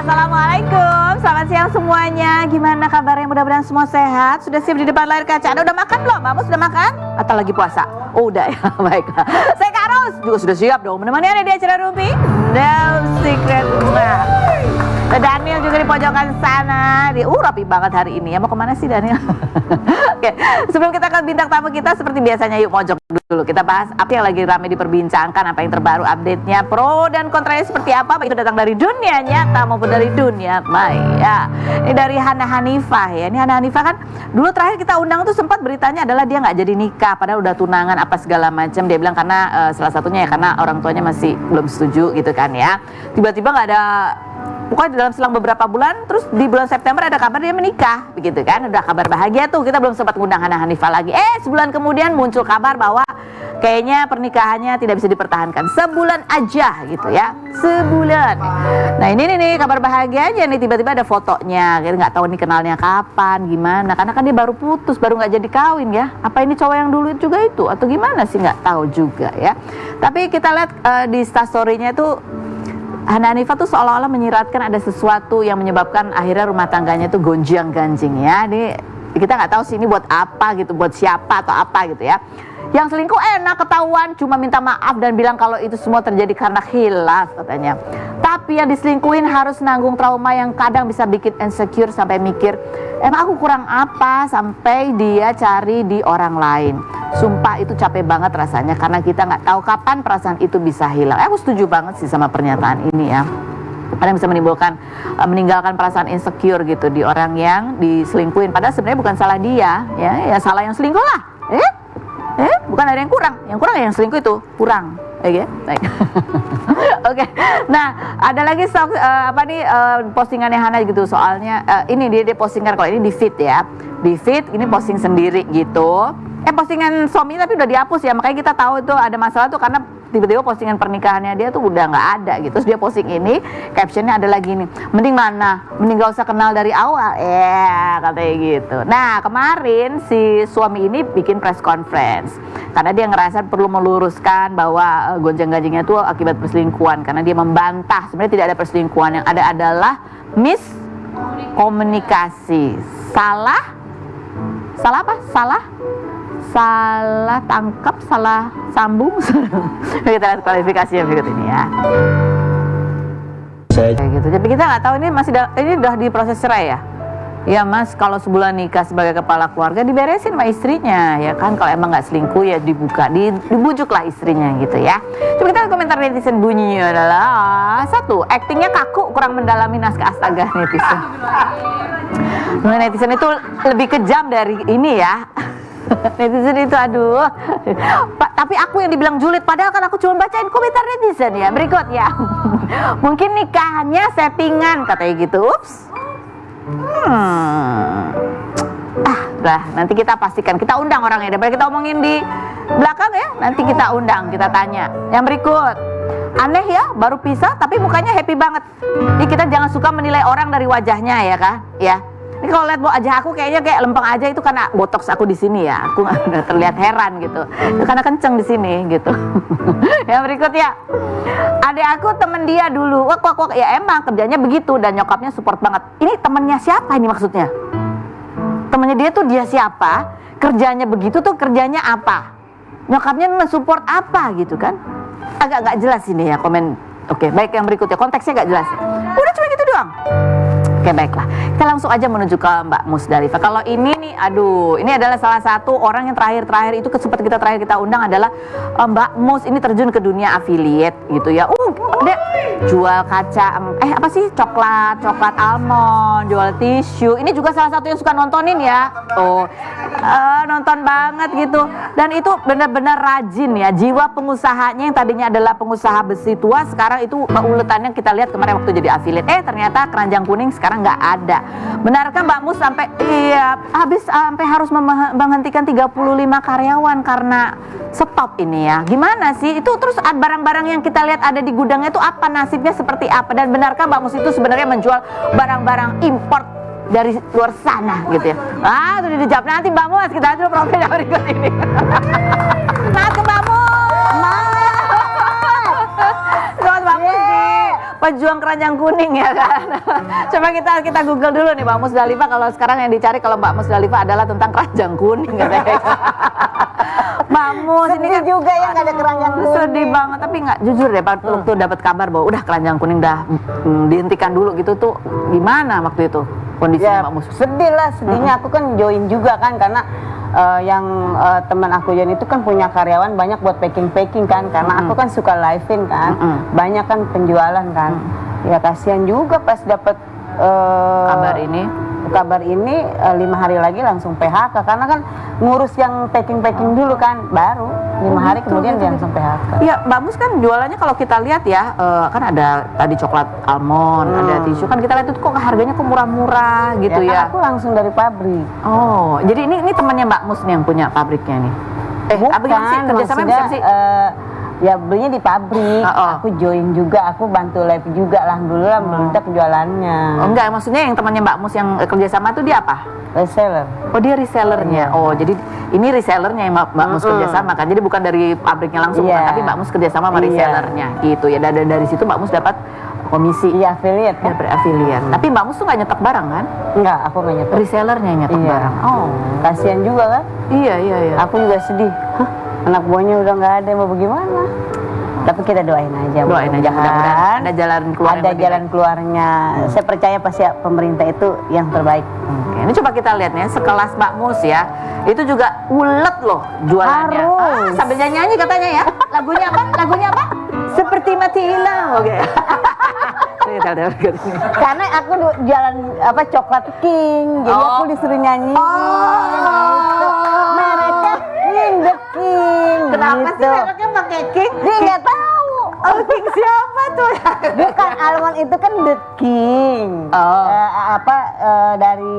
Assalamualaikum, selamat siang semuanya. Gimana kabarnya? Mudah-mudahan semua sehat. Sudah siap di depan layar kaca? Anda udah makan belum? Bapak sudah makan? Atau lagi puasa? Oh udah ya, baiklah. Saya Kak Ros juga sudah siap dong menemani Anda di acara Rumpi No Secret. Daniel juga di pojokan sana. Rapi banget hari ini ya. Mau kemana sih Daniel? Oke, sebelum kita ke bintang tamu kita, seperti biasanya yuk mojok dulu. Kita bahas apa yang lagi ramai diperbincangkan, apa yang terbaru update-nya, pro dan kontranya seperti apa. Itu datang dari dunia nyata maupun dari dunia maya. Ini dari Hana Hanifah ya. Ini Hana Hanifah kan dulu terakhir kita undang tuh sempat beritanya adalah dia nggak jadi nikah, padahal udah tunangan apa segala macam. Dia bilang karena salah satunya ya karena orang tuanya masih belum setuju gitu kan ya. Tiba-tiba nggak ada. Pokoknya dalam selang beberapa bulan, terus di bulan September ada kabar dia menikah, begitu kan? Udah kabar bahagia tuh, kita belum sempat ngundang Hana Hanifah lagi. Sebulan kemudian muncul kabar bahwa kayaknya pernikahannya tidak bisa dipertahankan. Sebulan aja gitu ya, sebulan. Nah ini nih kabar bahagianya nih, tiba-tiba ada fotonya. Kita nggak tahu nih kenalnya kapan, gimana? Karena kan dia baru putus, baru nggak jadi kawin ya. Apa ini cowok yang dulu juga itu? Atau gimana sih, nggak tahu juga ya. Tapi kita lihat di instastory-nya itu Hana Hanifah tuh seolah-olah menyiratkan ada sesuatu yang menyebabkan akhirnya rumah tangganya tuh gonjang-ganjing ya. Ini kita nggak tahu sih ini buat apa gitu, buat siapa atau apa gitu ya. Yang selingkuh enak ketahuan, cuma minta maaf dan bilang kalau itu semua terjadi karena khilaf katanya. Tapi yang diselingkuhin harus nanggung trauma yang kadang bisa bikin insecure sampai mikir, emang aku kurang apa sampai dia cari di orang lain. Sumpah itu capek banget rasanya karena kita nggak tahu kapan perasaan itu bisa hilang. Aku setuju banget sih sama pernyataan ini ya. Karena bisa menimbulkan meninggalkan perasaan insecure gitu di orang yang diselingkuhin. Padahal sebenarnya bukan salah dia ya salah yang selingkuh lah. Bukan ada yang kurang yang selingkuh itu kurang. Oke, baik. Oke. Nah, ada lagi postingannya Hana gitu soalnya ini dia postingkan kalau ini di feed ya. Di feed ini posting sendiri gitu. Postingan suami tapi udah dihapus ya, makanya kita tahu itu ada masalah tuh karena tiba-tiba postingan pernikahannya dia tuh udah nggak ada gitu. Terus dia posting ini, captionnya adalah gini, mending gak usah kenal dari awal katanya gitu. Nah kemarin si suami ini bikin press conference karena dia ngerasa perlu meluruskan bahwa gonjang-ganjingnya tuh akibat perselingkuhan, karena dia membantah sebenarnya tidak ada perselingkuhan, yang ada adalah miskomunikasi, salah tangkap, salah sambung. Kita lihat klarifikasinya berikut ini ya. Gitu. Jadi kita nggak tahu ini ini udah diproses cerai ya. Ya Mas, kalau sebulan nikah sebagai kepala keluarga diberesin sama istrinya ya kan. Kalau emang nggak selingkuh ya dibujuklah istrinya gitu ya. Coba kita lihat komentar netizen, bunyinya adalah 1. Aktingnya kaku, kurang mendalami naskah. Astaga netizen. Netizen itu lebih kejam dari ini ya. Netizen itu aduh. Tapi aku yang dibilang julid, padahal kan aku cuma bacain komentar netizen ya. Berikut ya. Mungkin nikahannya settingan katanya gitu. Ups. Nanti kita pastikan, kita undang orangnya. Daripada kita omongin di belakang ya, nanti kita undang, kita tanya. Yang berikut, aneh ya, baru pisah tapi mukanya happy banget. Jadi kita jangan suka menilai orang dari wajahnya ya kan? Ya. Ini kalau lihat wajah aku kayaknya kayak lempeng aja, itu karena botox aku di sini ya. Aku udah terlihat heran gitu. Itu karena kenceng di sini gitu. Yang berikut ya. Adik aku temen dia dulu. Ya emang kerjanya begitu dan nyokapnya support banget. Ini temennya siapa ini maksudnya? Temennya dia tuh dia siapa? Kerjanya begitu tuh kerjanya apa? Nyokapnya mensupport apa gitu kan? Agak nggak jelas ini ya komen. Oke, baik yang berikutnya. Konteksnya nggak jelas. Udah cuma gitu doang. Oke, baiklah. Kita langsung aja menuju ke Mbak Musdalifah. Kalau ini nih, ini adalah salah satu orang yang terakhir itu sempat kita undang adalah Mbak Mus. Ini terjun ke dunia affiliate gitu ya. Dia jual kaca, coklat almond, jual tisu. Ini juga salah satu yang suka nontonin ya. Nonton banget gitu. Dan itu benar-benar rajin ya. Jiwa pengusahanya yang tadinya adalah pengusaha besi tua, sekarang itu uletannya kita lihat kemarin waktu jadi affiliate. Ternyata keranjang kuning sekarang nggak ada. Benarkah Mbak Mus sampai harus menghentikan 35 karyawan karena stop ini ya? Gimana sih? Itu terus barang-barang yang kita lihat ada di gudangnya itu apa nasibnya seperti apa? Dan benarkah Mbak Mus itu sebenarnya menjual barang-barang import dari luar sana gitu ya? Sudah dijawab nanti Mbak Mus. Kita dulu profil berikut ini. Nah ke Mbak Mus. Mbak Mus pejuang keranjang kuning ya kan. Coba kita Google dulu nih Mbak Musdalifah, kalau sekarang yang dicari kalau Mbak Musdalifah adalah tentang keranjang kuning katanya. Mbak Mus ini kan juga ya nggak ada keranjang kuning. Sedih banget, tapi nggak jujur deh waktu dapat kabar bahwa udah keranjang kuning dah dihentikan dulu gitu tuh, gimana waktu itu kondisinya Ya, Mbak Mus? sedih lah, sedihnya aku kan join juga kan karena yang teman aku join itu kan punya karyawan banyak buat packing kan, karena aku kan suka live-in kan, banyak kan penjualan kan. Ya kasihan juga pas dapat kabar ini 5 hari lagi langsung PHK karena kan ngurus yang packing dulu kan, baru 5 hari kemudian dia langsung PHK. Iya, Mbak Mus kan jualannya kalau kita lihat ya, kan ada tadi coklat almond, ada tisu, kan kita lihat itu kok harganya kok murah-murah gitu ya. Kan aku langsung dari pabrik. Oh, jadi ini temannya Mbak Mus nih yang punya pabriknya nih. Bukan, kerjasama maksudnya, sih? ya belinya di pabrik, aku join juga, aku bantu live juga, alhamdulillah melintas penjualannya. Oh enggak, maksudnya yang temannya Mbak Mus yang kerjasama itu dia apa? Reseller. Oh dia resellernya. Oh jadi ini resellernya yang Mbak Mus kerjasama kan, jadi bukan dari pabriknya langsung kan, tapi Mbak Mus kerjasama sama resellernya gitu ya. Dari situ Mbak Mus dapat komisi. Iya, affiliate kan? Affiliate. Tapi Mbak Mus tuh nggak nyetok barang kan? Enggak, aku nggak nyetok. Resellernya yang nyetok barang. Oh, kasihan juga kan? Iya. Aku juga sedih. Anak buahnya udah nggak ada, mau bagaimana? Tapi kita doain aja. Doain aja, mudah-mudahan ada jalan keluar. Ada jalan keluarnya. Saya percaya pasti pemerintah itu yang terbaik. Oke, ini coba kita lihat nih, sekelas Mbak Mus ya, itu juga ulet loh jualannya. Harus. Sambil nyanyi katanya ya. Lagunya apa? Lagunya apa? Seperti mati hilang. Oke. Karena aku jualan coklat king, jadi aku disuruh nyanyi. Mereka king the king. Kenapa gitu. sih mereknya pakai king? Dia nggak tahu. Oh, king siapa tuh? Bukan, almond itu kan the king. Dari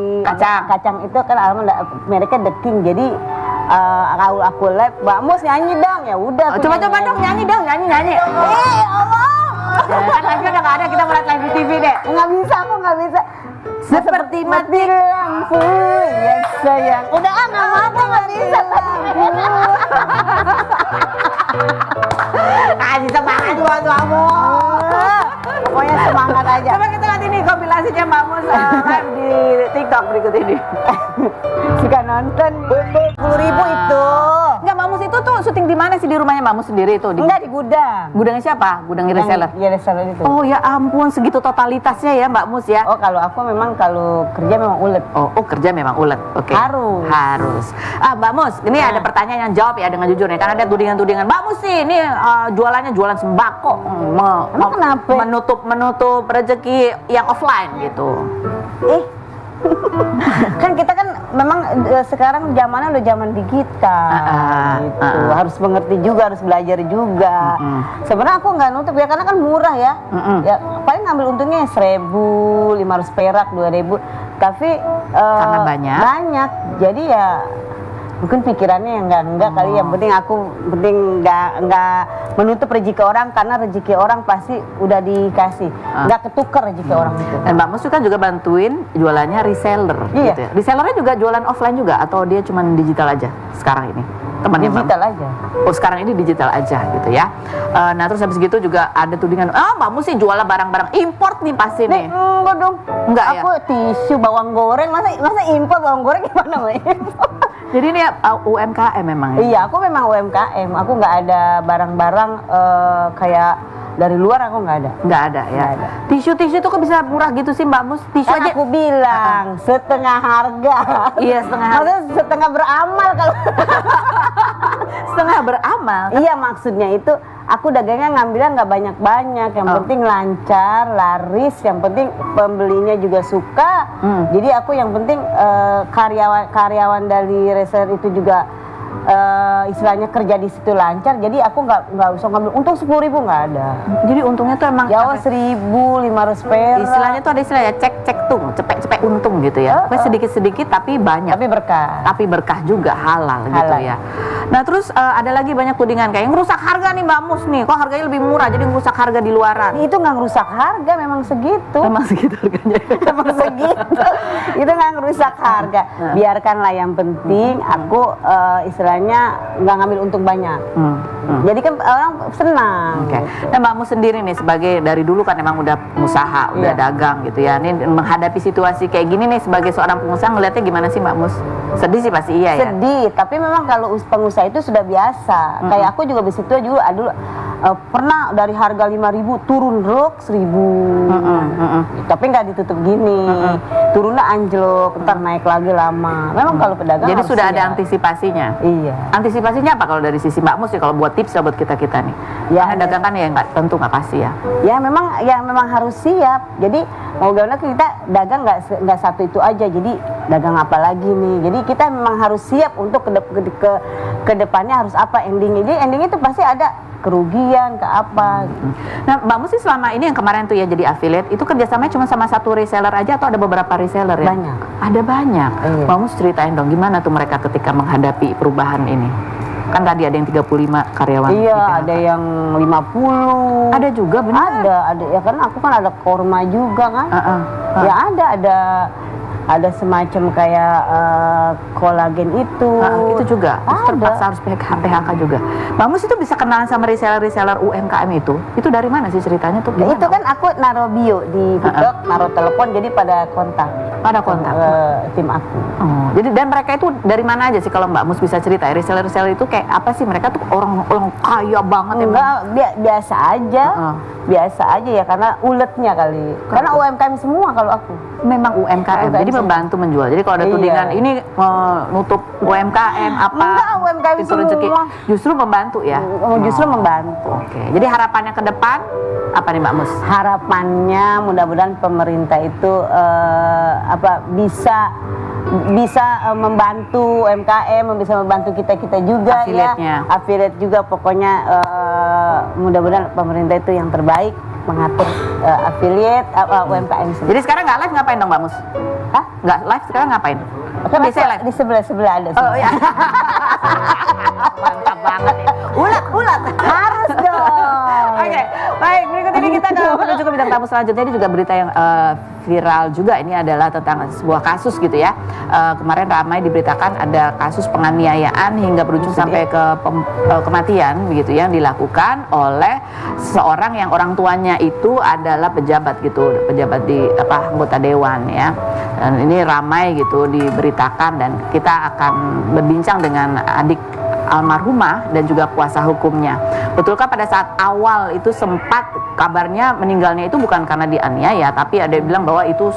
kacang itu kan almond mereka the king. Jadi aku live, Mbak Mus nyanyi dong, ya udah. Coba dong nyanyi dong, nyanyi. Allah. Kan live-nya udah nggak ada, kita mulai live di TV deh. Nggak bisa, aku nggak bisa. Seperti mati lampu, ya sayang. Udah nggak mau, nggak bisa. Kasih semangat buat kamu. Pokoknya semangat aja. Coba kita lihat ini kompilasinya Mbak Mus live di TikTok berikut ini. Jika nonton 10.000 itu. Enggak, Mbak Mus itu tuh syuting di mana sih, di rumahnya Mbak Mus sendiri itu? Enggak, di gudang. Gudangnya siapa? Gudang reseller. Iya, reseller itu. Oh ya ampun, segitu totalitasnya ya Mbak Mus ya. Oh, kalau aku memang kalau kerja memang ulet. Oh kerja memang ulet. Oke. Harus. Mbak Mus, ini ada pertanyaan yang jawab ya dengan jujur nih. Karena ada tudingan-tudingan. Mbak Mus sih ini jualannya jualan sembako. Emang kenapa? Menutup rezeki yang offline gitu. Kan kita kan memang sekarang zamannya udah zaman digital gitu. Harus mengerti juga, harus belajar juga. Sebenarnya aku nggak nutup ya, karena kan murah ya. Ya paling ngambil untungnya 1.000, 500 perak, 2.000. Tapi karena banyak. Jadi ya mungkin pikirannya yang enggak kali. Yang penting nggak menutup rezeki orang, karena rezeki orang pasti udah dikasih, nggak ketukar rezeki orang itu. Dan Mbak Mus kan juga bantuin jualannya reseller. Iya. Gitu ya. Resellernya juga jualan offline juga atau dia cuma digital aja sekarang ini? Temannya digital aja. Oh sekarang ini digital aja gitu ya. Nah terus habis gitu juga ada tudingan, Mbak Mus sih jualan barang-barang import nih pasti nih. Enggak dong. Enggak aku ya? Tisu, bawang goreng, masa impor bawang goreng gimana Mbak? Jadi ini UMKM memang ya? Iya, aku memang UMKM. Aku nggak ada barang-barang kayak dari luar, aku nggak ada. Nggak ada ya? Nggak ada. Tisu tuh kok bisa murah gitu sih Mbak Mus? Tisu kan aja aku bilang setengah harga. Iya, setengah harga. Maksudnya setengah beramal kalau setengah beramal? Iya, maksudnya itu aku dagangnya ngambilnya nggak banyak-banyak. Yang penting lancar, laris. Yang penting pembelinya juga suka. Jadi aku yang penting karyawan dari reseller itu juga istilahnya kerja di situ lancar. Jadi aku nggak usah ngambil untung 10.000, nggak ada. Jadi untungnya tuh emang Jawa 1.500 perak. Istilahnya tuh ada istilahnya cek tung, cepek untung gitu ya. Sedikit-sedikit tapi banyak. Tapi berkah juga halal gitu ya. Nah terus ada lagi banyak tudingan kayak ngerusak harga nih Mbak Mus nih. Kok harganya lebih murah jadi ngerusak harga di luaran? Itu nggak ngerusak harga, memang segitu. Memang segitu harganya. Memang segitu. Itu nggak ngerusak harga. Biarkanlah, yang penting aku istilahnya istilahnya nggak ngambil untung banyak. Jadi kan orang senang. Oke. Nah, Mbak Mus sendiri nih sebagai dari dulu kan emang udah pengusaha, udah dagang gitu ya. Ini menghadapi situasi kayak gini nih sebagai seorang pengusaha ngelihatnya gimana sih Mbak Mus? Sedih sih pasti iya ya. Sedih, tapi memang kalau pengusaha itu sudah biasa. Kayak aku juga besitu juga aduh pernah dari harga 5.000 turun rok 1.000. Tapi nggak ditutup gini. Turunnya anjlok, ntar naik lagi lama. Memang kalau pedagang jadi harus sudah ada siap. antisipasinya. Iya. Antisipasinya apa kalau dari sisi Mbak Mus ya, kalau buat tips ya buat kita-kita nih? Ya, Karena dagang kan ya nggak tentu nggak pasti ya. Ya memang harus siap. Jadi mau gimana kita dagang nggak satu itu aja. Jadi dagang apa lagi nih? Jadi kita memang harus siap untuk ke depannya harus apa endingnya. Jadi endingnya itu pasti ada kerugian ke apa. Nah, Mbak Mus sih selama ini yang kemarin tuh ya jadi affiliate itu kerjasamanya cuma sama satu reseller aja atau ada beberapa reseller ya? Banyak. Ada banyak. Iya. Mbak Mus ceritain dong gimana tuh mereka ketika menghadapi perubahan ini? Kan tadi ada yang 35 karyawan. Iya, di PHK. ada yang 50. Ada juga benar. Ada ya kan aku kan ada korma juga kan. Ya ada semacam kayak kolagen itu. Itu juga. Terus Ada. terpaksa harus PHK juga. Mbak Mus itu bisa kenalan sama reseller UMKM itu? Itu dari mana sih ceritanya tuh? Ya, Gimana? itu kan aku naruh bio di TikTok, naruh telepon jadi pada kontak. Pada kontak. Tim aku. Oh, jadi dan mereka itu dari mana aja sih kalau Mbak Mus bisa cerita? Reseller itu kayak apa sih? Mereka tuh orang kaya banget ya? Enggak, biasa aja. Biasa aja ya karena uletnya kali. Karena UMKM semua kalau aku. Memang UMKM, jadi semua. membantu menjual. Jadi kalau ada tudingan ini nutup UMKM apa? Enggak, UMKM itu rezeki. semua. Justru membantu ya. Justru membantu. Oke. Jadi harapannya ke depan apa nih Mbak Mus? Harapannya mudah-mudahan pemerintah itu bisa membantu UMKM, bisa membantu kita juga Affiliate-nya. ya. Affiliate juga pokoknya mudah-mudahan pemerintah itu yang terbaik mengatur affiliate UMKM sendiri. Jadi sekarang nggak live ngapain dong Mbak Mus? Hah? Nggak live sekarang ngapain? Kan biasanya live. Di sebelah ada. Oh iya. Mantap banget ya. Ulat. Harus dong. Oke, baik. Berikut ini kita akan menuju ke bintang tamu selanjutnya. Ini juga berita yang viral juga. Ini adalah tentang sebuah kasus gitu ya. Kemarin ramai diberitakan ada kasus penganiayaan hingga berujung sampai ke kematian begitu yang dilakukan oleh seorang yang orang tuanya itu adalah pejabat gitu, pejabat di anggota dewan ya. Dan ini ramai gitu diberitakan dan kita akan berbincang dengan adik almarhumah dan juga kuasa hukumnya. Betulkah pada saat awal itu sempat kabarnya meninggalnya itu bukan karena dianiaya, tapi ada yang bilang bahwa itu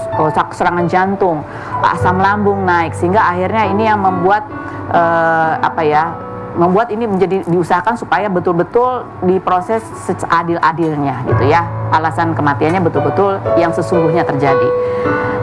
serangan jantung, asam lambung naik, sehingga akhirnya ini yang membuat membuat ini menjadi diusahakan supaya betul-betul diproses seadil-adilnya gitu ya. Alasan kematiannya betul-betul yang sesungguhnya terjadi.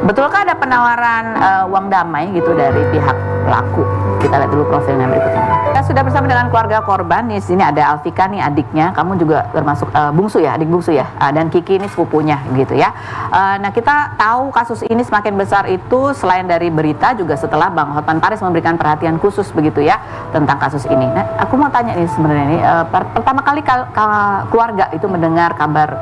Betulkah ada penawaran uang damai gitu dari pihak pelaku? Kita lihat dulu profilnya berikut ini. Kita sudah bersama dengan keluarga korban. Di sini ada Alfika nih adiknya. Kamu juga termasuk bungsu ya, adik bungsu ya. Dan Kiki ini sepupunya gitu ya. Nah kita tahu kasus ini semakin besar itu selain dari berita juga setelah Bang Hotman Paris memberikan perhatian khusus begitu ya tentang kasus ini. Nah aku mau tanya nih sebenarnya ini pertama kali keluarga itu mendengar kabar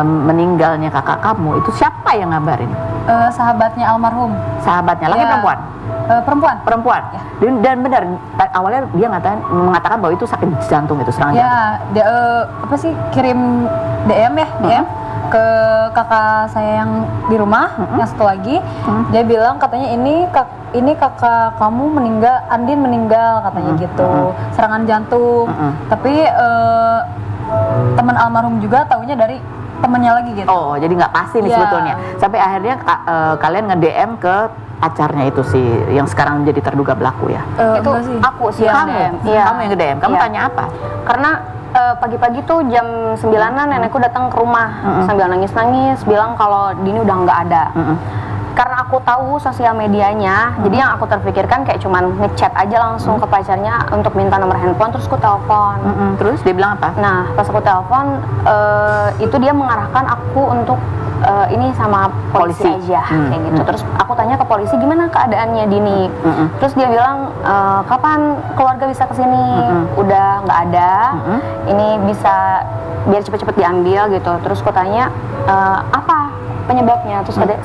meninggalnya kakak kamu itu siapa yang ngabarin? Sahabatnya almarhum. Sahabatnya, lagi Ya. perempuan? Perempuan. Ya. Dan benar awalnya dia mengatakan bahwa itu sakit jantung itu serangan jantung. Ya, dia kirim DM ke kakak saya yang di rumah, yang satu lagi. Dia bilang katanya ini kakak kamu meninggal, Andin meninggal katanya gitu, serangan jantung. Tapi teman almarhum juga taunya dari temannya lagi gitu. Oh, jadi nggak pasti nih Ya. sebetulnya. Sampai akhirnya kalian nge-DM ke pacarnya itu sih yang sekarang menjadi terduga pelaku ya. Itu Enggak sih. aku sih yang Kamu, DM. Iya. kamu yang nge-DM. Kamu Iya. tanya apa? Karena pagi-pagi tuh jam 9-an nenekku datang ke rumah sambil nangis-nangis bilang kalau Dini udah nggak ada. Karena aku tahu sosial medianya, jadi yang aku terpikirkan kayak cuman ngechat aja langsung ke pacarnya untuk minta nomor handphone, terus aku telepon. Terus dia bilang apa? Nah, pas aku telepon, itu dia mengarahkan aku untuk ini sama polisi aja, kayak gitu. Terus aku tanya ke polisi gimana keadaannya Dini. Terus dia bilang kapan keluarga bisa kesini? Udah nggak ada. Ini bisa biar cepet-cepet diambil gitu. Terus aku tanya apa penyebabnya, terus ada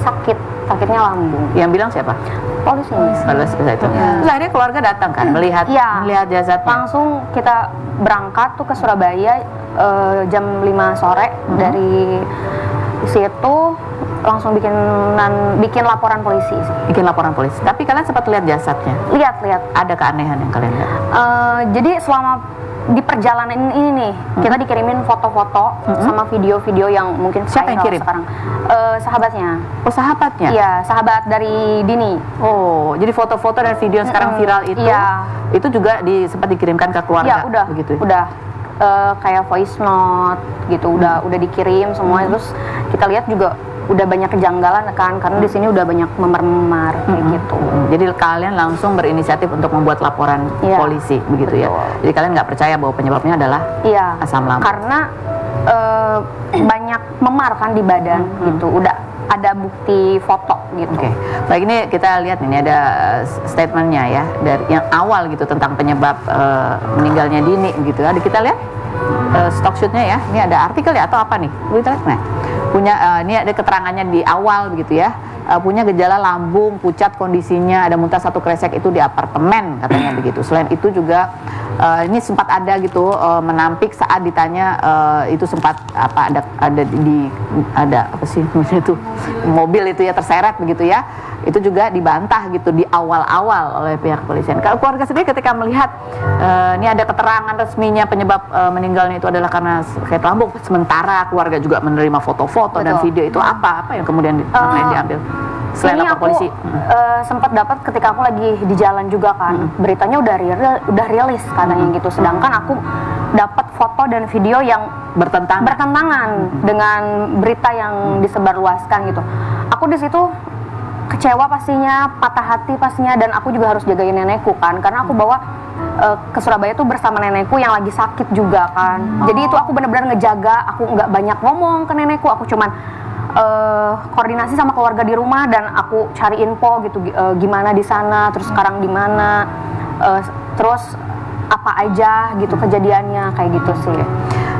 sakitnya lambung. Yang bilang siapa? Polisi. Polisi itu. Terus akhirnya keluarga datang kan melihat jasadnya. Langsung kita berangkat tuh ke Surabaya jam 5 sore. Dari situ langsung bikin laporan polisi sih. Bikin laporan polisi. Tapi kalian sempat lihat jasadnya? Lihat. Ada keanehan yang kalian lihat? Jadi selama di perjalanan ini nih, kita dikirimin foto-foto sama video-video yang mungkin siapa yang viral kirim? sekarang. Sahabatnya. Oh, sahabatnya? Iya, sahabat dari Dini. Oh, jadi foto-foto dan video yang sekarang viral itu juga sempat dikirimkan ke keluarga? Iya, udah. Begitu. Udah. Kayak voice note gitu, udah dikirim semua. Terus kita lihat juga udah banyak kejanggalan kan, karena di sini udah banyak memar-memar kayak gitu. Jadi kalian langsung berinisiatif untuk membuat laporan polisi, begitu ya? Jadi kalian nggak percaya bahwa penyebabnya adalah asam lambung? Karena banyak memar kan di badan gitu, udah ada bukti foto gitu. Oke. Baik, ini kita lihat ini ada statementnya ya dari yang awal gitu tentang penyebab meninggalnya Dini gitu. Ada kita lihat stock shootnya ya. Ini ada artikel ya atau apa nih? Kita lihat. Nah, punya ini ada keterangannya di awal begitu ya. Punya gejala lambung pucat kondisinya, ada muntah 1 kresek itu di apartemen katanya begitu. Selain itu juga ini sempat ada gitu menampik saat ditanya itu sempat apa ada apa sih itu mobil itu ya terseret begitu ya. Itu juga dibantah gitu di awal-awal oleh pihak kepolisian. Kalau keluarga sendiri ketika melihat ini ada keterangan resminya penyebab meninggalnya itu adalah karena sakit lambung, sementara keluarga juga menerima foto-foto dan video itu apa yang kemudian diambil selain ini lapor polisi? Sempat dapat ketika aku lagi di jalan juga kan, beritanya udah rilis katanya gitu. Sedangkan aku dapat foto dan video yang bertentangan dengan berita yang disebarluaskan gitu. Aku di situ kecewa pastinya, patah hati pastinya, dan aku juga harus jagain nenekku kan, karena aku bawa ke Surabaya tuh bersama nenekku yang lagi sakit juga kan. Jadi itu aku benar-benar ngejaga, aku nggak banyak ngomong ke nenekku, aku cuman koordinasi sama keluarga di rumah dan aku cari info gitu, gimana di sana, terus sekarang di mana, terus apa aja gitu kejadiannya kayak gitu sih.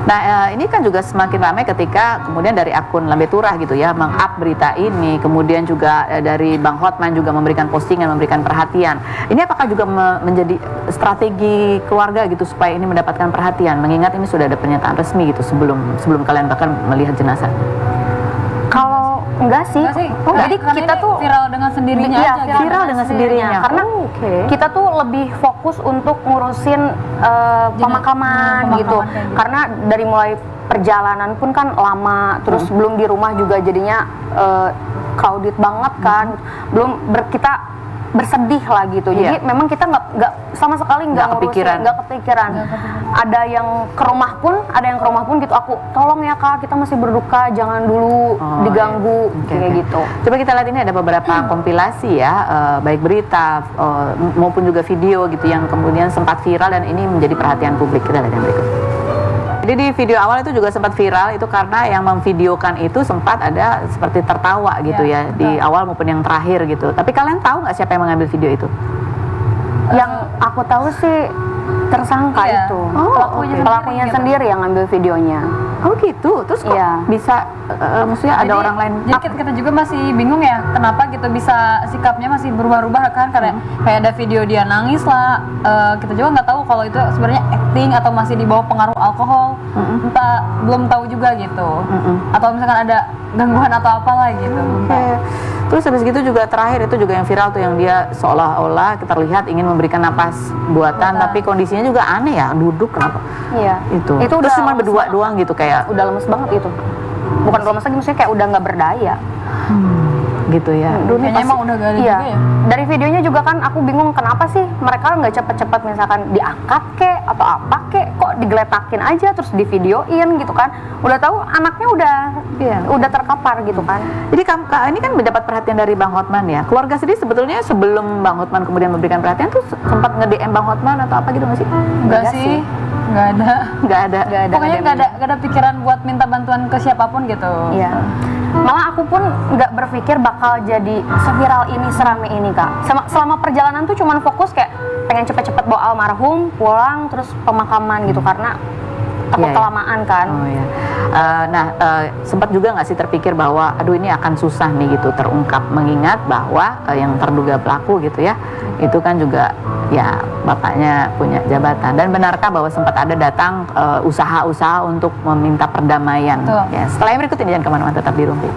Nah, ini kan juga semakin ramai ketika kemudian dari akun Lambe Turah gitu ya meng-up berita ini, kemudian juga dari Bang Hotman juga memberikan postingan, memberikan perhatian. Ini apakah juga menjadi strategi keluarga gitu supaya ini mendapatkan perhatian, mengingat ini sudah ada pernyataan resmi gitu sebelum kalian bahkan melihat jenazah? Kalau enggak sih. Jadi kita tuh viral dengan sendirinya aja. Viral dengan sendirinya. Karena kita tuh lebih fokus untuk ngurusin pemakaman gitu. Karena dari mulai perjalanan pun kan lama, terus belum di rumah juga jadinya crowded banget kan. Belum kita bersedih lah gitu. Jadi memang kita nggak sama sekali nggak kepikiran. Ada yang ke rumah pun gitu, aku tolong ya Kak, kita masih berduka, jangan dulu diganggu kayak gitu. Coba kita lihat ini ada beberapa kompilasi ya, baik berita maupun juga video gitu yang kemudian sempat viral dan ini menjadi perhatian publik. Kita lihat yang berikut. Jadi di video awal itu juga sempat viral itu karena yang memvideokan itu sempat ada seperti tertawa gitu ya di awal maupun yang terakhir gitu. Tapi kalian tahu nggak siapa yang mengambil video itu? Yang aku tahu sih tersangka itu. Pelakunya sendiri yang ngambil videonya. Oh gitu, terus kok bisa maksudnya ada orang lain? Jadi kita juga masih bingung ya, kenapa gitu bisa sikapnya masih berubah-ubah kan, karena kayak ada video dia nangis lah, kita juga nggak tahu kalau itu sebenarnya acting atau masih di bawah pengaruh alkohol, entah belum tahu juga gitu, atau misalkan ada gangguan atau apalah gitu. Terus habis gitu juga terakhir itu juga yang viral tuh yang dia seolah-olah kita lihat ingin memberikan napas buatan tapi kondisinya juga aneh ya, duduk kenapa? Iya. Itu terus cuma berdua doang gitu kayak udah lemes banget itu. Bukan lemes lagi, maksudnya kayak udah nggak berdaya. Gitu ya. Kayaknya emang udah gak ada juga ya. Dari videonya juga kan aku bingung kenapa sih mereka nggak cepet-cepet misalkan diangkat kek atau apa kek, kok digeletakin aja terus divideoin gitu kan. Udah tahu anaknya udah terkapar gitu kan. Jadi ini kan mendapat perhatian dari Bang Hotman ya. Keluarga sendiri sebetulnya sebelum Bang Hotman kemudian memberikan perhatian tuh sempat nge-DM Bang Hotman atau apa gitu nggak sih? Enggak sih. Nggak ada. Pokoknya nggak ada pikiran buat minta bantuan ke siapapun gitu. Iya. Malah aku pun nggak berpikir bakal jadi seviral ini, serame ini Kak. Selama perjalanan tuh cuman fokus kayak pengen cepet-cepet bawa almarhum pulang terus pemakaman gitu, karena takut Iya, iya. kelamaan kan. Oh ya. Sempat juga nggak sih terpikir bahwa aduh ini akan susah nih gitu terungkap, mengingat bahwa yang terduga pelaku gitu ya, itu kan juga ya bapaknya punya jabatan. Dan benarkah bahwa sempat ada datang usaha-usaha untuk meminta perdamaian? Betul. Ya, setelah yang berikut ini jangan kemana-mana, tetap di Rumpi.